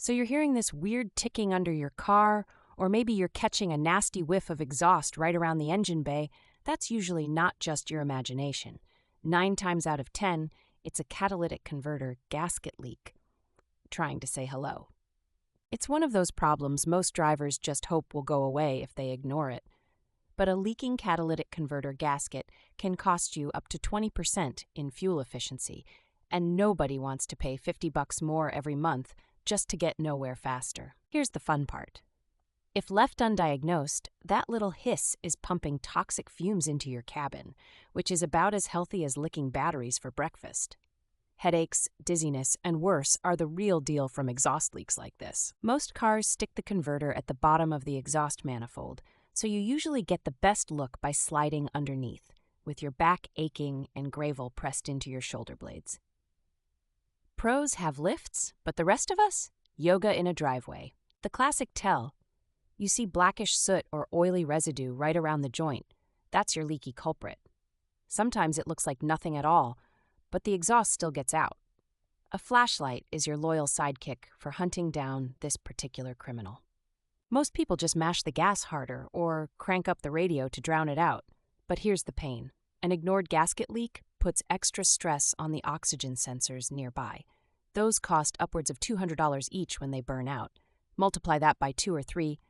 So you're hearing this weird ticking under your car, or maybe you're catching a nasty whiff of exhaust right around the engine bay. That's usually not just your imagination. 9 times out of 10, it's a catalytic converter gasket leak trying to say hello. It's one of those problems most drivers just hope will go away if they ignore it. But a leaking catalytic converter gasket can cost you up to 20% in fuel efficiency, and nobody wants to pay $50 more every month just to get nowhere faster. Here's the fun part. If left undiagnosed, that little hiss is pumping toxic fumes into your cabin, which is about as healthy as licking batteries for breakfast. Headaches, dizziness, and worse are the real deal from exhaust leaks like this. Most cars stick the converter at the bottom of the exhaust manifold, so you usually get the best look by sliding underneath, with your back aching and gravel pressed into your shoulder blades. Pros have lifts, but the rest of us? Yoga in a driveway. The classic tell. You see blackish soot or oily residue right around the joint. That's your leaky culprit. Sometimes it looks like nothing at all, but the exhaust still gets out. A flashlight is your loyal sidekick for hunting down this particular criminal. Most people just mash the gas harder or crank up the radio to drown it out. But here's the pain. An ignored gasket leak puts extra stress on the oxygen sensors nearby. Those cost upwards of $200 each when they burn out. Multiply that by 2 or 3.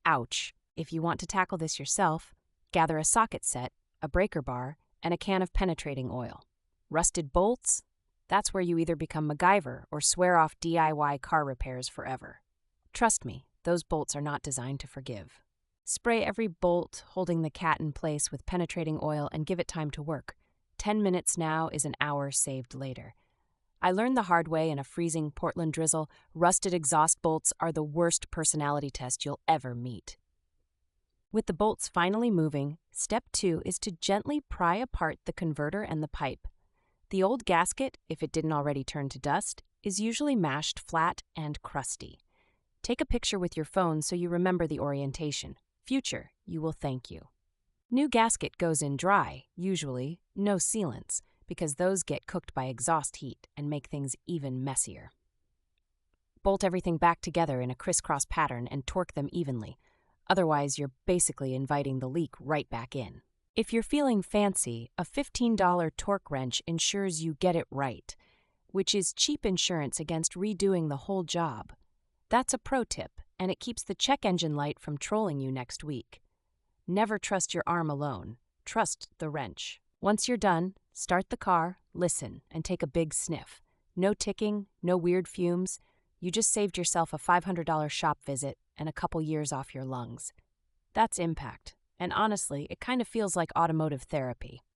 Ouch. If you want to tackle this yourself, gather a socket set, a breaker bar, and a can of penetrating oil. Rusted bolts? That's where you either become MacGyver or swear off DIY car repairs forever. Trust me, those bolts are not designed to forgive. Spray every bolt holding the cat in place with penetrating oil and give it time to work. 10 minutes now is an hour saved later. I learned the hard way in a freezing Portland drizzle. Rusted exhaust bolts are the worst personality test you'll ever meet. With the bolts finally moving, step 2 is to gently pry apart the converter and the pipe. The old gasket, if it didn't already turn to dust, is usually mashed flat and crusty. Take a picture with your phone so you remember the orientation. Future, you will thank you. New gasket goes in dry, usually, no sealants, because those get cooked by exhaust heat and make things even messier. Bolt everything back together in a crisscross pattern and torque them evenly. Otherwise, you're basically inviting the leak right back in. If you're feeling fancy, a $15 torque wrench ensures you get it right, which is cheap insurance against redoing the whole job. That's a pro tip, and it keeps the check engine light from trolling you next week. Never trust your arm alone. Trust the wrench. Once you're done, start the car, listen, and take a big sniff. No ticking, no weird fumes. You just saved yourself a $500 shop visit and a couple years off your lungs. That's impact. And honestly, it kind of feels like automotive therapy.